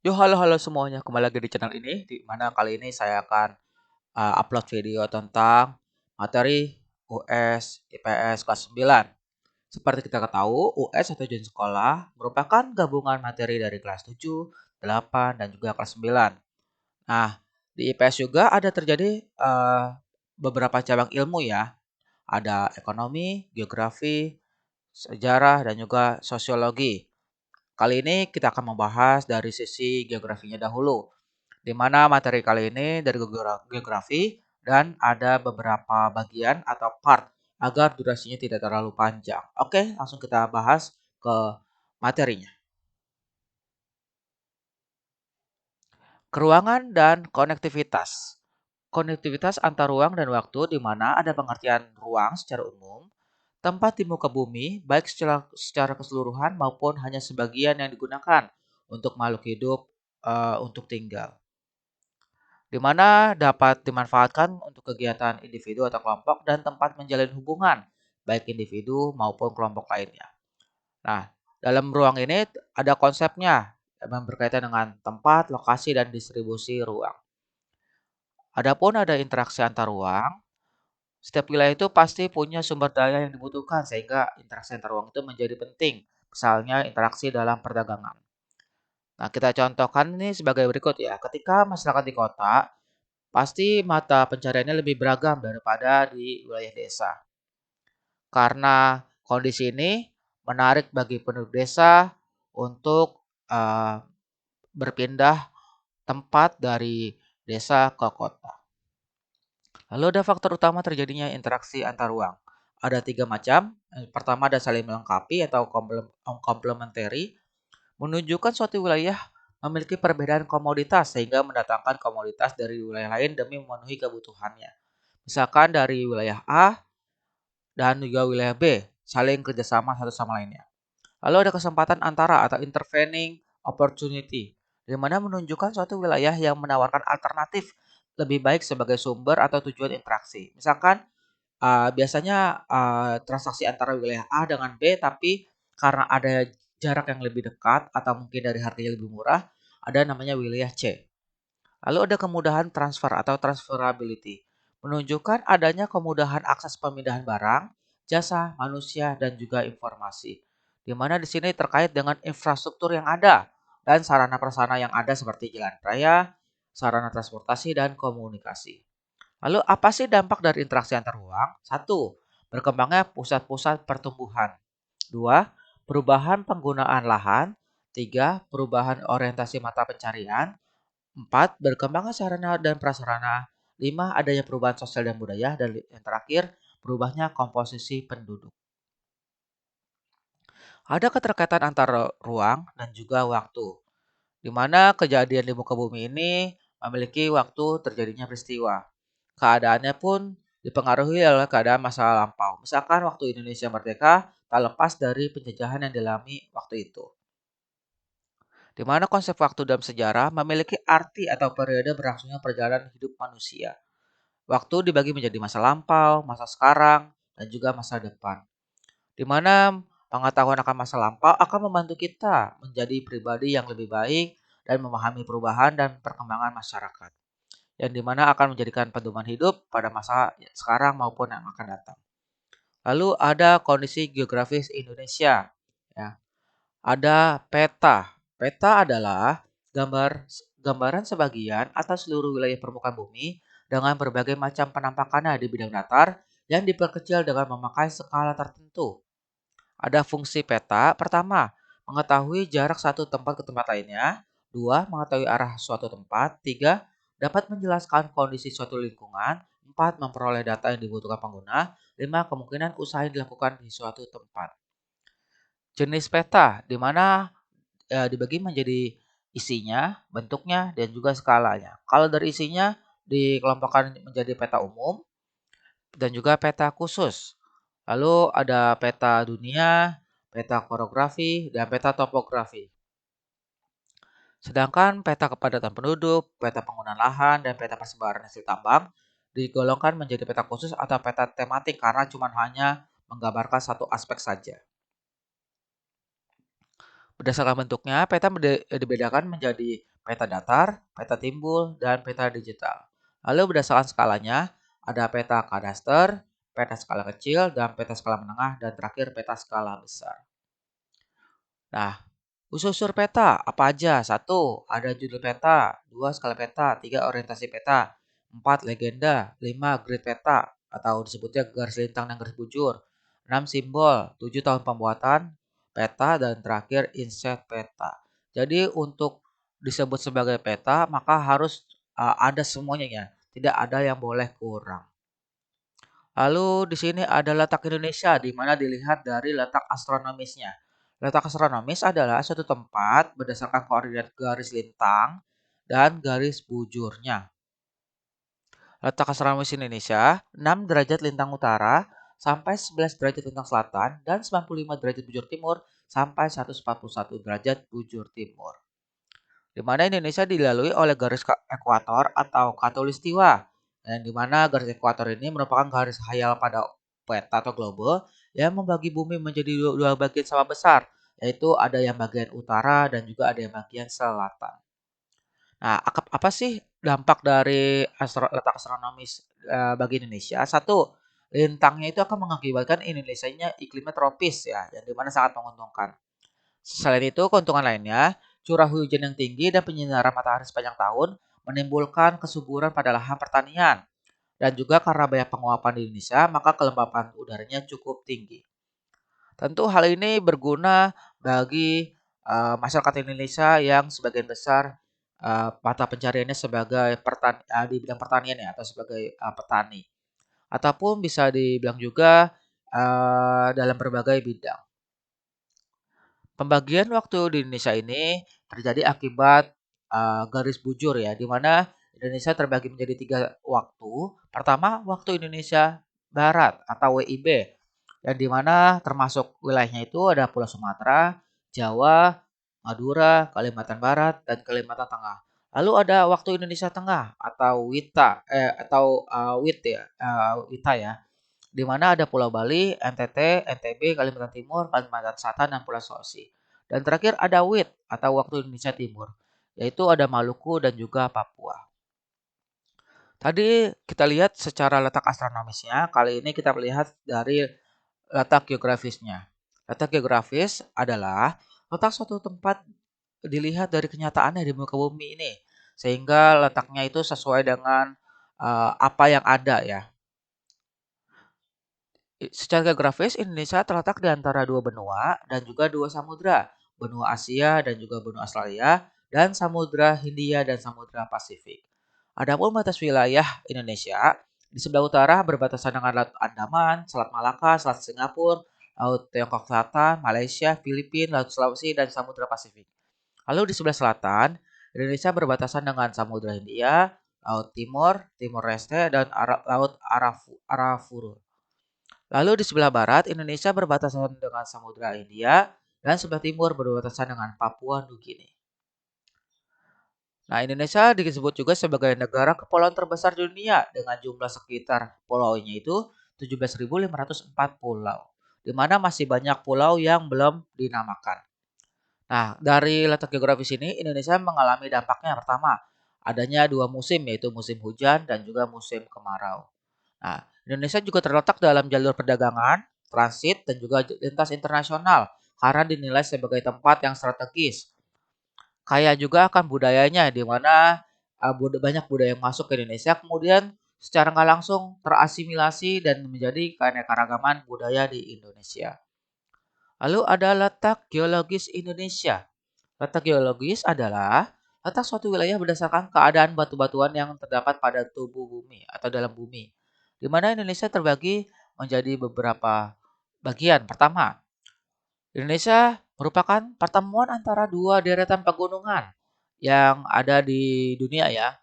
Yo, halo semuanya, kembali lagi di channel ini, di mana kali ini saya akan upload video tentang materi US IPS kelas 9. Seperti kita ketahui, US atau ujian sekolah merupakan gabungan materi dari kelas 7, 8, dan juga kelas 9. Nah, di IPS juga ada terjadi beberapa cabang ilmu ya. Ada ekonomi, geografi, sejarah, dan juga sosiologi. Kali ini kita akan membahas dari sisi geografinya dahulu, di mana materi kali ini dari geografi dan ada beberapa bagian atau part agar durasinya tidak terlalu panjang. Oke, langsung kita bahas ke materinya. Keruangan dan konektivitas. Konektivitas antar ruang dan waktu di mana ada pengertian ruang secara umum, tempat di muka bumi baik secara keseluruhan maupun hanya sebagian yang digunakan untuk makhluk hidup untuk tinggal, di mana dapat dimanfaatkan untuk kegiatan individu atau kelompok dan tempat menjalin hubungan, baik individu maupun kelompok lainnya. Nah, dalam ruang ini ada konsepnya yang berkaitan dengan tempat, lokasi, dan distribusi ruang. Adapun ada interaksi antar ruang, setiap wilayah itu pasti punya sumber daya yang dibutuhkan sehingga interaksi antar ruang itu menjadi penting. Misalnya interaksi dalam perdagangan. Nah, kita contohkan ini sebagai berikut ya. Ketika masyarakat di kota, pasti mata pencariannya lebih beragam daripada di wilayah desa. Karena kondisi ini menarik bagi penduduk desa untuk eh, berpindah tempat dari desa ke kota. Lalu ada faktor utama terjadinya interaksi antar ruang. Ada tiga macam. Yang pertama ada saling melengkapi atau complementary, menunjukkan suatu wilayah memiliki perbedaan komoditas sehingga mendatangkan komoditas dari wilayah lain demi memenuhi kebutuhannya. Misalkan dari wilayah A dan juga wilayah B saling kerjasama satu sama lainnya. Lalu ada kesempatan antara atau intervening opportunity, di mana menunjukkan suatu wilayah yang menawarkan alternatif lebih baik sebagai sumber atau tujuan interaksi. Misalkan biasanya transaksi antara wilayah A dengan B, tapi karena ada jarak yang lebih dekat atau mungkin dari harganya lebih murah, ada namanya wilayah C. Lalu ada kemudahan transfer atau transferability, menunjukkan adanya kemudahan akses pemindahan barang, jasa, manusia, dan juga informasi. Di mana di sini terkait dengan infrastruktur yang ada dan sarana prasarana yang ada seperti jalan raya, sarana transportasi, dan komunikasi. Lalu apa sih dampak dari interaksi antar ruang? Satu, berkembangnya pusat-pusat pertumbuhan. Dua, perubahan penggunaan lahan. Tiga, perubahan orientasi mata pencarian. 4. Berkembangnya sarana dan prasarana. 5. Adanya perubahan sosial dan budaya. Dan yang terakhir, berubahnya komposisi penduduk. Ada keterkaitan antara ruang dan juga waktu, di mana kejadian di muka bumi ini memiliki waktu terjadinya peristiwa. Keadaannya pun dipengaruhi oleh keadaan masa lampau. Misalkan waktu Indonesia merdeka tak lepas dari penjajahan yang dialami waktu itu. Di mana konsep waktu dalam sejarah memiliki arti atau periode berlangsungnya perjalanan hidup manusia. Waktu dibagi menjadi masa lampau, masa sekarang, dan juga masa depan. Di mana pengetahuan akan masa lampau akan membantu kita menjadi pribadi yang lebih baik dan memahami perubahan dan perkembangan masyarakat. Yang dimana akan menjadikan pedoman hidup pada masa sekarang maupun yang akan datang. Lalu ada kondisi geografis Indonesia. Ya. Ada peta. Peta adalah gambaran sebagian atau seluruh wilayah permukaan bumi dengan berbagai macam penampakannya di bidang datar yang diperkecil dengan memakai skala tertentu. Ada fungsi peta. Pertama, mengetahui jarak satu tempat ke tempat lainnya. Dua, mengetahui arah suatu tempat. Tiga, dapat menjelaskan kondisi suatu lingkungan. Empat, memperoleh data yang dibutuhkan pengguna. Lima, kemungkinan usaha yang dilakukan di suatu tempat. Jenis peta, di mana dibagi menjadi isinya, bentuknya, dan juga skalanya. Kalau dari isinya dikelompokkan menjadi peta umum dan juga peta khusus. Lalu ada peta dunia, peta korografi, dan peta topografi. Sedangkan peta kepadatan penduduk, peta penggunaan lahan, dan peta persebaran hasil tambang digolongkan menjadi peta khusus atau peta tematik karena cuma hanya menggambarkan satu aspek saja. Berdasarkan bentuknya, peta dibedakan menjadi peta datar, peta timbul, dan peta digital. Lalu berdasarkan skalanya, ada peta kadaster, peta skala kecil, dan peta skala menengah, dan terakhir peta skala besar. Nah, unsur peta apa aja? Satu, ada judul peta. Dua, skala peta. Tiga, orientasi peta. Empat, legenda. Lima, grid peta atau disebutnya garis lintang dan garis bujur. Enam, simbol. Tujuh, tahun pembuatan peta. Dan terakhir, inset peta. Jadi untuk disebut sebagai peta, maka harus ada semuanya ya. Tidak ada yang boleh kurang. Lalu di sini ada letak Indonesia di mana dilihat dari letak astronomisnya. Letak astronomis adalah suatu tempat berdasarkan koordinat garis lintang dan garis bujurnya. Letak astronomis Indonesia 6 derajat lintang utara sampai 11 derajat lintang selatan dan 95 derajat bujur timur sampai 141 derajat bujur timur. Di mana Indonesia dilalui oleh garis ekuator atau khatulistiwa, dan di mana garis ekuator ini merupakan garis hayal pada peta atau globe yang membagi bumi menjadi dua bagian sama besar, yaitu ada yang bagian utara dan juga ada yang bagian selatan. Nah, apa sih dampak dari letak astronomis bagi Indonesia? Satu, lintangnya itu akan mengakibatkan Indonesia-nya iklimnya tropis ya, yang dimana sangat menguntungkan. Selain itu, keuntungan lainnya, curah hujan yang tinggi dan penyinaran matahari sepanjang tahun menimbulkan kesuburan pada lahan pertanian. Dan juga karena banyak penguapan di Indonesia, maka kelembapan udaranya cukup tinggi. Tentu hal ini berguna bagi masyarakat Indonesia yang sebagian besar mata pencariannya sebagai di bidang pertanian ya, atau sebagai petani. Ataupun bisa dibilang juga dalam berbagai bidang. Pembagian waktu di Indonesia ini terjadi akibat garis bujur ya, di mana Indonesia terbagi menjadi 3 waktu. Pertama, waktu Indonesia Barat atau WIB, yang di mana termasuk wilayahnya itu ada Pulau Sumatera, Jawa, Madura, Kalimantan Barat, dan Kalimantan Tengah. Lalu ada waktu Indonesia Tengah atau WITA ya, di mana ada Pulau Bali, NTT, NTB, Kalimantan Timur, Kalimantan Selatan, dan Pulau Sulawesi. Dan terakhir ada WIT atau Waktu Indonesia Timur, yaitu ada Maluku dan juga Papua. Tadi kita lihat secara letak astronomisnya, kali ini kita melihat dari letak geografisnya. Letak geografis adalah letak suatu tempat dilihat dari kenyataannya di muka bumi ini, sehingga letaknya itu sesuai dengan apa yang ada ya. Secara geografis, Indonesia terletak di antara dua benua dan juga dua samudra, benua Asia dan juga benua Australia, dan samudra Hindia dan samudra Pasifik. Adapun batas wilayah Indonesia, di sebelah utara berbatasan dengan Laut Andaman, Selat Malaka, Selat Singapura, Laut Tiongkok Selatan, Malaysia, Filipina, Laut Sulawesi, dan Samudra Pasifik. Lalu di sebelah selatan, Indonesia berbatasan dengan Samudra Hindia, Laut Timur, Timor Leste, dan Laut Arafura. Lalu di sebelah barat, Indonesia berbatasan dengan Samudra Hindia dan sebelah timur berbatasan dengan Papua Nugini. Nah, Indonesia disebut juga sebagai negara kepulauan terbesar di dunia dengan jumlah sekitar pulaunya itu 17.504 pulau, di mana masih banyak pulau yang belum dinamakan. Nah, dari letak geografis ini, Indonesia mengalami dampaknya. Pertama, adanya dua musim, yaitu musim hujan dan juga musim kemarau. Nah, Indonesia juga terletak dalam jalur perdagangan, transit, dan juga lintas internasional karena dinilai sebagai tempat yang strategis. Kaya juga akan budayanya, di mana banyak budaya yang masuk ke Indonesia, kemudian secara nggak langsung terasimilasi dan menjadi keanekaragaman budaya di Indonesia. Lalu ada letak geologis Indonesia. Letak geologis adalah letak suatu wilayah berdasarkan keadaan batu-batuan yang terdapat pada tubuh bumi atau dalam bumi, di mana Indonesia terbagi menjadi beberapa bagian. Pertama, Indonesia merupakan pertemuan antara dua deretan pegunungan yang ada di dunia ya,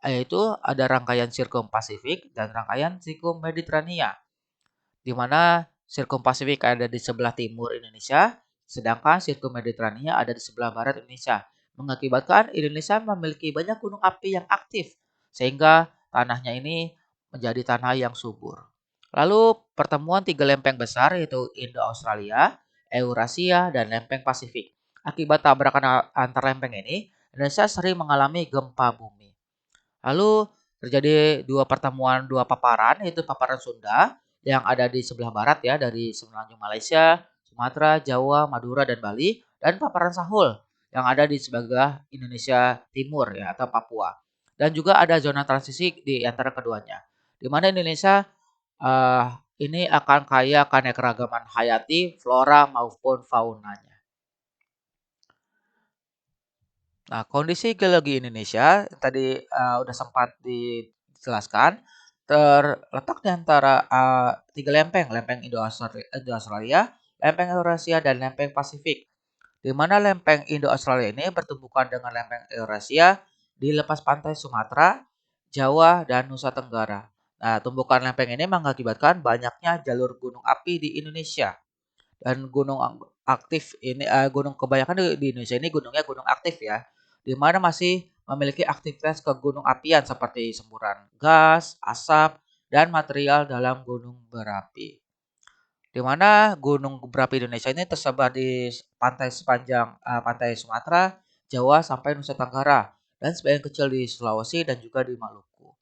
yaitu ada rangkaian Sirkum Pasifik dan rangkaian Sirkum Mediterania, di mana Sirkum Pasifik ada di sebelah timur Indonesia, sedangkan Sirkum Mediterania ada di sebelah barat Indonesia, mengakibatkan Indonesia memiliki banyak gunung api yang aktif, sehingga tanahnya ini menjadi tanah yang subur. Lalu pertemuan tiga lempeng besar yaitu Indo-Australia, Eurasia, dan lempeng Pasifik. Akibat tabrakan antar lempeng ini, Indonesia sering mengalami gempa bumi. Lalu terjadi dua paparan, yaitu paparan Sunda yang ada di sebelah barat ya dari semenanjung Malaysia, Sumatera, Jawa, Madura dan Bali, dan paparan Sahul yang ada di sebelah Indonesia Timur ya atau Papua. Dan juga ada zona transisi di antara keduanya. Di mana Indonesia eh, ini akan kaya akan keragaman hayati, flora maupun faunanya. Nah, kondisi geologi Indonesia tadi udah sempat dijelaskan, terletak di antara tiga lempeng, lempeng Indo-Australia, lempeng Eurasia, dan lempeng Pasifik. Di mana lempeng Indo-Australia ini bertumbukan dengan lempeng Eurasia di lepas pantai Sumatera, Jawa, dan Nusa Tenggara. Nah, tumbukan lempeng ini mengakibatkan banyaknya jalur gunung api di Indonesia. Dan gunung aktif ini gunung kebanyakan di Indonesia ini gunungnya gunung aktif ya. Di mana masih memiliki aktivitas kegunung apian seperti semburan gas, asap, dan material dalam gunung berapi. Di mana gunung berapi Indonesia ini tersebar di pantai sepanjang pantai Sumatera, Jawa sampai Nusa Tenggara dan sebagian kecil di Sulawesi dan juga di Maluku.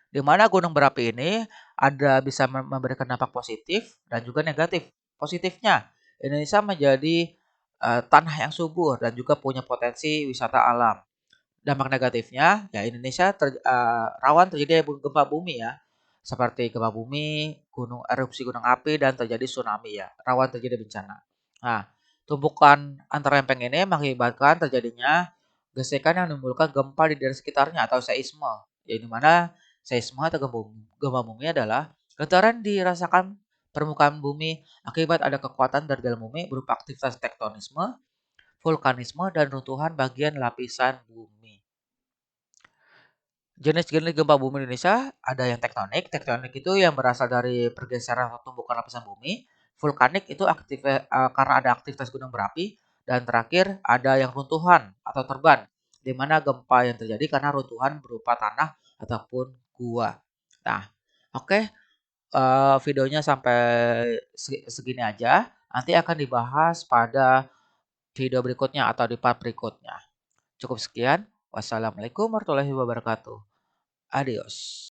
Di mana gunung berapi ini ada bisa memberikan dampak positif dan juga negatif. Positifnya, Indonesia menjadi tanah yang subur dan juga punya potensi wisata alam. Dampak negatifnya, ya Indonesia rawan terjadi gempa bumi ya, seperti gempa bumi, erupsi gunung api, dan terjadi tsunami ya, rawan terjadi bencana. Nah, tumpukan antar lempeng ini mengakibatkan terjadinya gesekan yang menimbulkan gempa di daerah sekitarnya atau seisme. Ya, di mana seisme atau gempa bumi adalah getaran dirasakan permukaan bumi akibat ada kekuatan dari dalam bumi berupa aktivitas tektonisme, vulkanisme, dan runtuhan bagian lapisan bumi. Jenis-jenis gempa bumi Indonesia ada yang tektonik. Tektonik itu yang berasal dari pergeseran atau tumbukan lapisan bumi. Vulkanik itu karena ada aktivitas gunung berapi. Dan terakhir ada yang runtuhan atau terban, di mana gempa yang terjadi karena runtuhan berupa tanah ataupun gua. Nah, oke, videonya sampai segini aja. Nanti akan dibahas pada video berikutnya atau di part berikutnya. Cukup sekian. Wassalamualaikum warahmatullahi wabarakatuh. Adios.